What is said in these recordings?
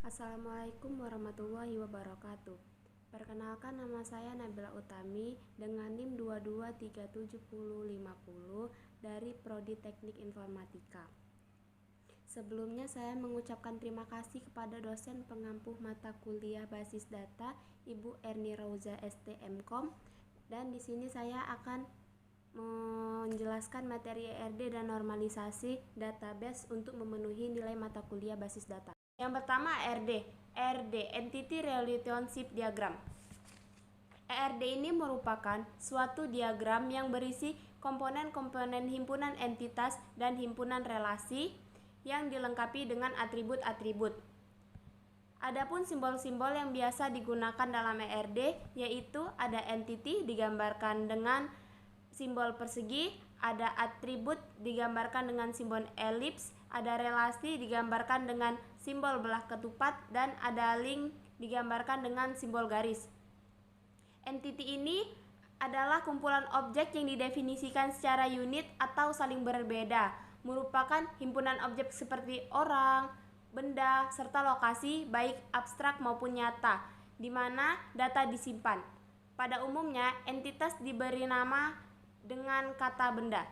Assalamualaikum warahmatullahi wabarakatuh. Perkenalkan, nama saya Nabila Utami dengan NIM 22375050 dari Prodi Teknik Informatika. Sebelumnya saya mengucapkan terima kasih kepada dosen pengampu mata kuliah Basis Data Ibu Erni Rauza STMkom, dan di sini saya akan menjelaskan materi ERD dan normalisasi database untuk memenuhi nilai mata kuliah Basis Data. Yang pertama, ERD, Entity Relationship Diagram. ERD ini merupakan suatu diagram yang berisi komponen-komponen himpunan entitas dan himpunan relasi yang dilengkapi dengan atribut-atribut. Adapun simbol-simbol yang biasa digunakan dalam ERD yaitu ada entity digambarkan dengan simbol persegi, ada atribut digambarkan dengan simbol elips, ada relasi digambarkan dengan simbol belah ketupat, dan ada link digambarkan dengan simbol garis. Entity ini adalah kumpulan objek yang didefinisikan secara unit atau saling berbeda, merupakan himpunan objek seperti orang, benda, serta lokasi baik abstrak maupun nyata, di mana data disimpan. Pada umumnya, entitas diberi nama dengan kata benda.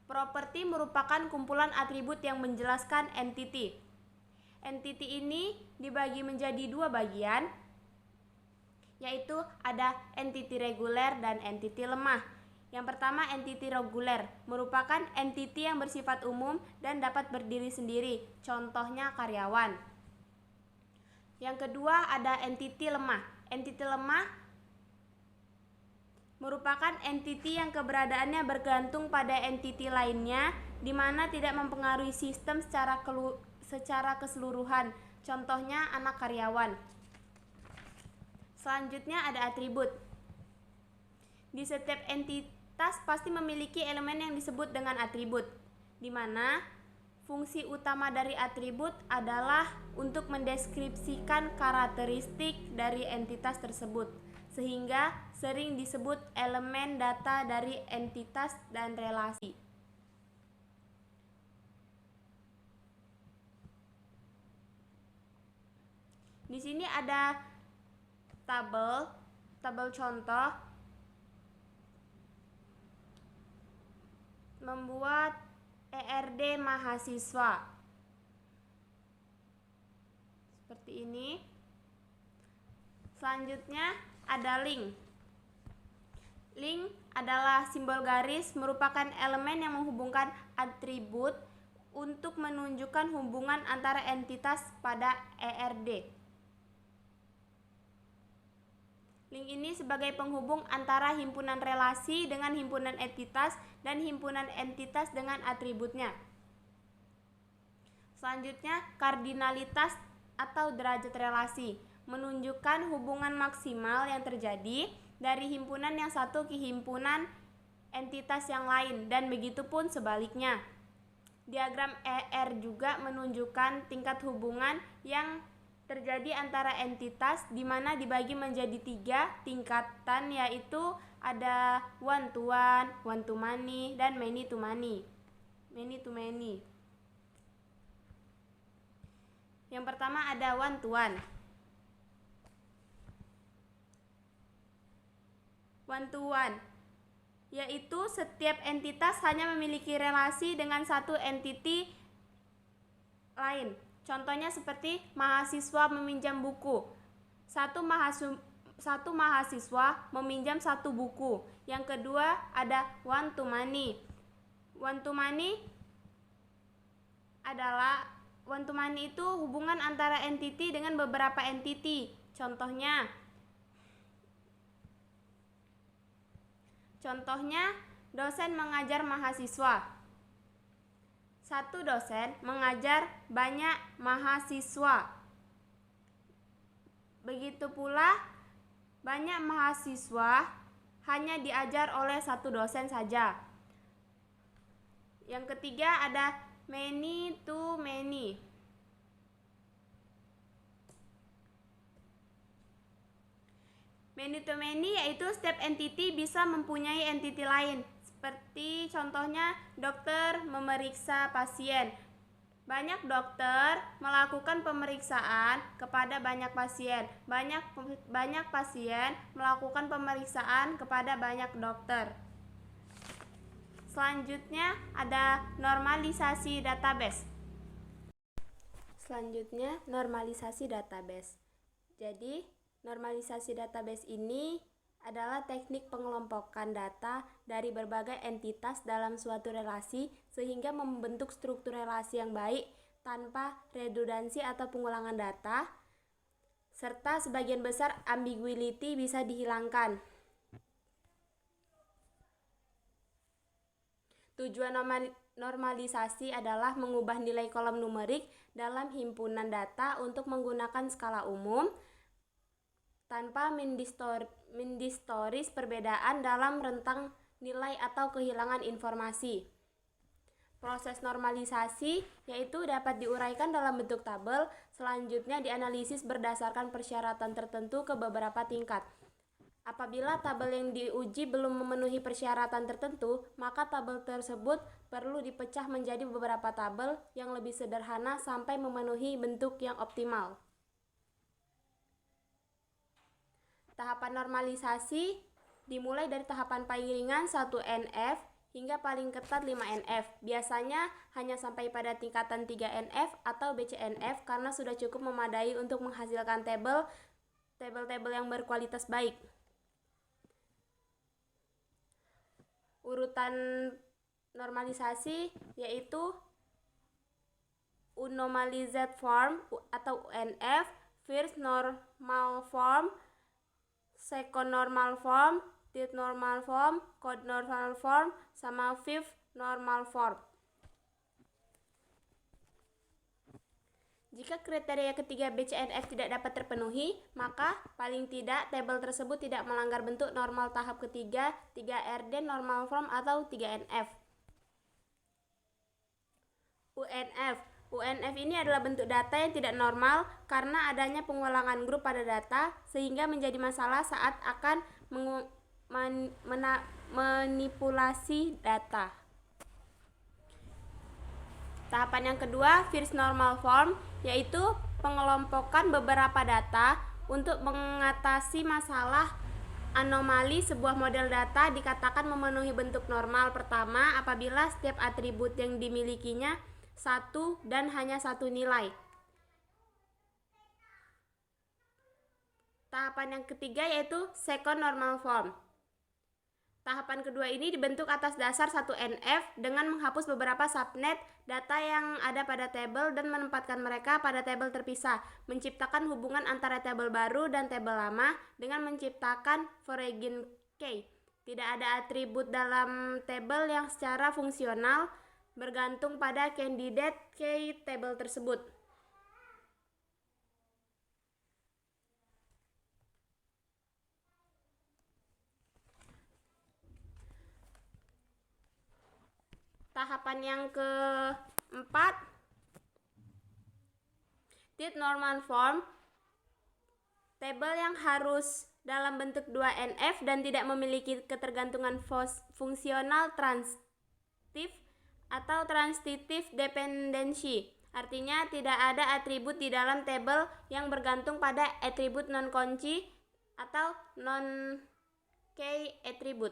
Properti merupakan kumpulan atribut yang menjelaskan entity. Entity ini dibagi menjadi dua bagian, yaitu ada entity reguler dan entity lemah. Yang pertama, entity reguler merupakan entity yang bersifat umum dan dapat berdiri sendiri, contohnya karyawan. Yang kedua, ada entity lemah. Entity lemah merupakan entity yang keberadaannya bergantung pada entity lainnya, di mana tidak mempengaruhi sistem secara keseluruhan, contohnya anak karyawan. Selanjutnya ada atribut. Di setiap entitas pasti memiliki elemen yang disebut dengan atribut, di mana fungsi utama dari atribut adalah untuk mendeskripsikan karakteristik dari entitas tersebut, sehingga sering disebut elemen data dari entitas dan relasi. Di sini ada tabel contoh membuat ERD mahasiswa. Seperti ini. Selanjutnya ada link. Link adalah simbol garis, merupakan elemen yang menghubungkan atribut untuk menunjukkan hubungan antara entitas pada ERD. Link ini sebagai penghubung antara himpunan relasi dengan himpunan entitas dan himpunan entitas dengan atributnya. Selanjutnya, kardinalitas atau derajat relasi menunjukkan hubungan maksimal yang terjadi dari himpunan yang satu ke himpunan entitas yang lain, dan begitu pun sebaliknya. Diagram ER juga menunjukkan tingkat hubungan yang terjadi antara entitas, di mana dibagi menjadi 3 tingkatan, yaitu ada one to many, dan many to many. Yang pertama ada one to one. One to one yaitu setiap entitas hanya memiliki relasi dengan satu entity lain. Contohnya seperti mahasiswa meminjam buku. Satu mahasiswa meminjam satu buku. Yang kedua ada one to many. One to many itu hubungan antara entity dengan beberapa entity. Contohnya dosen mengajar mahasiswa. Satu dosen mengajar banyak mahasiswa. Begitu pula banyak mahasiswa hanya diajar oleh satu dosen saja. Yang ketiga ada many to many. Many to many yaitu setiap entity bisa mempunyai entity lain. Seperti contohnya dokter memeriksa pasien. Banyak dokter melakukan pemeriksaan kepada banyak pasien. Banyak pasien melakukan pemeriksaan kepada banyak dokter. Selanjutnya ada normalisasi database. Jadi, normalisasi database ini adalah teknik pengelompokan data dari berbagai entitas dalam suatu relasi sehingga membentuk struktur relasi yang baik tanpa redundansi atau pengulangan data, serta sebagian besar ambiguity bisa dihilangkan. Tujuan normalisasi adalah mengubah nilai kolom numerik dalam himpunan data untuk menggunakan skala umum tanpa mendistoris perbedaan dalam rentang nilai atau kehilangan informasi. Proses normalisasi yaitu dapat diuraikan dalam bentuk tabel, selanjutnya dianalisis berdasarkan persyaratan tertentu ke beberapa tingkat. Apabila tabel yang diuji belum memenuhi persyaratan tertentu, maka tabel tersebut perlu dipecah menjadi beberapa tabel yang lebih sederhana sampai memenuhi bentuk yang optimal. Tahapan normalisasi dimulai dari tahapan paling ringan 1NF hingga paling ketat 5NF. Biasanya hanya sampai pada tingkatan 3NF atau BCNF karena sudah cukup memadai untuk menghasilkan tabel yang berkualitas baik. Urutan normalisasi yaitu Unnormalized Form atau UNF, First Normal Form, Second Normal Form, Third Normal Form, Fourth Normal Form, sama Fifth Normal Form. Jika kriteria ketiga BCNF tidak dapat terpenuhi, maka paling tidak tabel tersebut tidak melanggar bentuk normal tahap ketiga, 3RD Normal Form atau 3NF. UNF ini adalah bentuk data yang tidak normal karena adanya pengulangan grup pada data sehingga menjadi masalah saat akan manipulasi data. Tahapan yang kedua, First Normal Form, yaitu pengelompokan beberapa data untuk mengatasi masalah anomali. Sebuah model data dikatakan memenuhi bentuk normal pertama apabila setiap atribut yang dimilikinya satu dan hanya satu nilai. Tahapan yang ketiga yaitu Second Normal Form. Tahapan kedua ini dibentuk atas dasar 1NF dengan menghapus beberapa subnet data yang ada pada tabel dan menempatkan mereka pada tabel terpisah, menciptakan hubungan antara tabel baru dan tabel lama dengan menciptakan foreign key. Tidak ada atribut dalam tabel yang secara fungsional bergantung pada candidate key tabel tersebut. Tahapan yang keempat, Third Normal Form, tabel yang harus dalam bentuk 2NF dan tidak memiliki ketergantungan fungsional transitif atau transitive dependency. Artinya tidak ada atribut di dalam tabel yang bergantung pada atribut non-kunci atau non-key atribut.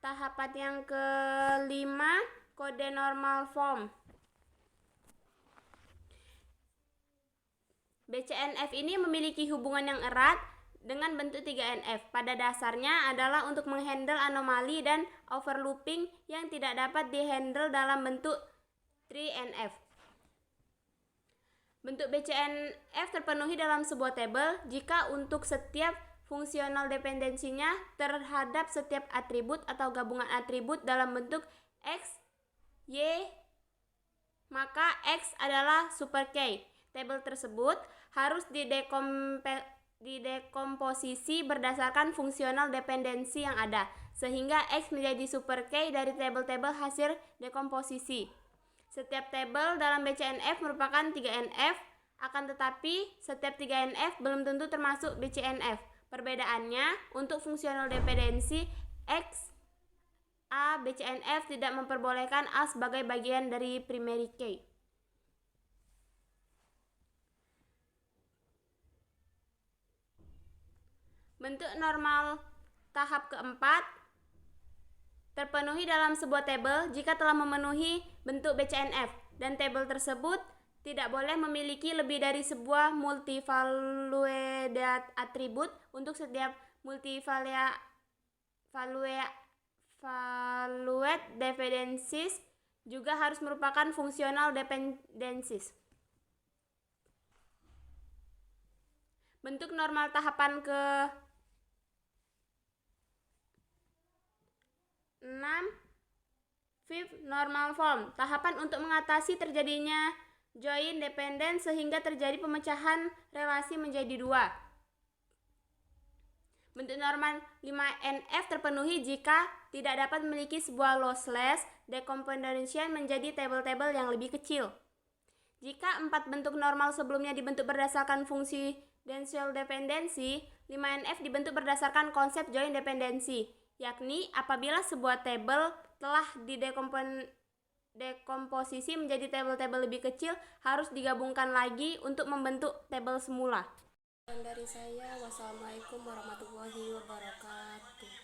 Tahapan yang kelima, kode normal form. BCNF ini memiliki hubungan yang erat dengan bentuk 3NF. Pada dasarnya adalah untuk menghandle anomali dan overlooping yang tidak dapat dihandle dalam bentuk 3NF. Bentuk BCNF terpenuhi dalam sebuah tabel jika untuk setiap fungsional dependensinya terhadap setiap atribut atau gabungan atribut dalam bentuk X, Y, maka X adalah super key. Tabel tersebut harus didekomposisi berdasarkan fungsional dependensi yang ada, sehingga X menjadi super key dari tabel-tabel hasil dekomposisi. Setiap tabel dalam BCNF merupakan 3NF Akan tetapi, setiap 3NF belum tentu termasuk BCNF. Perbedaannya, untuk fungsional dependensi, X, A, BCNF tidak memperbolehkan A sebagai bagian dari primary key. Bentuk normal tahap keempat terpenuhi dalam sebuah tabel jika telah memenuhi bentuk BCNF, dan tabel tersebut tidak boleh memiliki lebih dari sebuah multivalued atribut. Untuk setiap multivalued dependencies juga harus merupakan fungsional dependencies. Bentuk normal tahapan ke 6. Fifth normal form, tahapan untuk mengatasi terjadinya join dependent sehingga terjadi pemecahan relasi menjadi dua. Bentuk normal 5NF terpenuhi jika tidak dapat memiliki sebuah lossless decomposition menjadi tabel-tabel yang lebih kecil. Jika 4 bentuk normal sebelumnya dibentuk berdasarkan fungsi Densial dependency, 5NF dibentuk berdasarkan konsep join dependency, yakni apabila sebuah tabel telah dekomposisi menjadi tabel-tabel lebih kecil, harus digabungkan lagi untuk membentuk tabel semula. Dan dari saya, wassalamualaikum warahmatullahi wabarakatuh.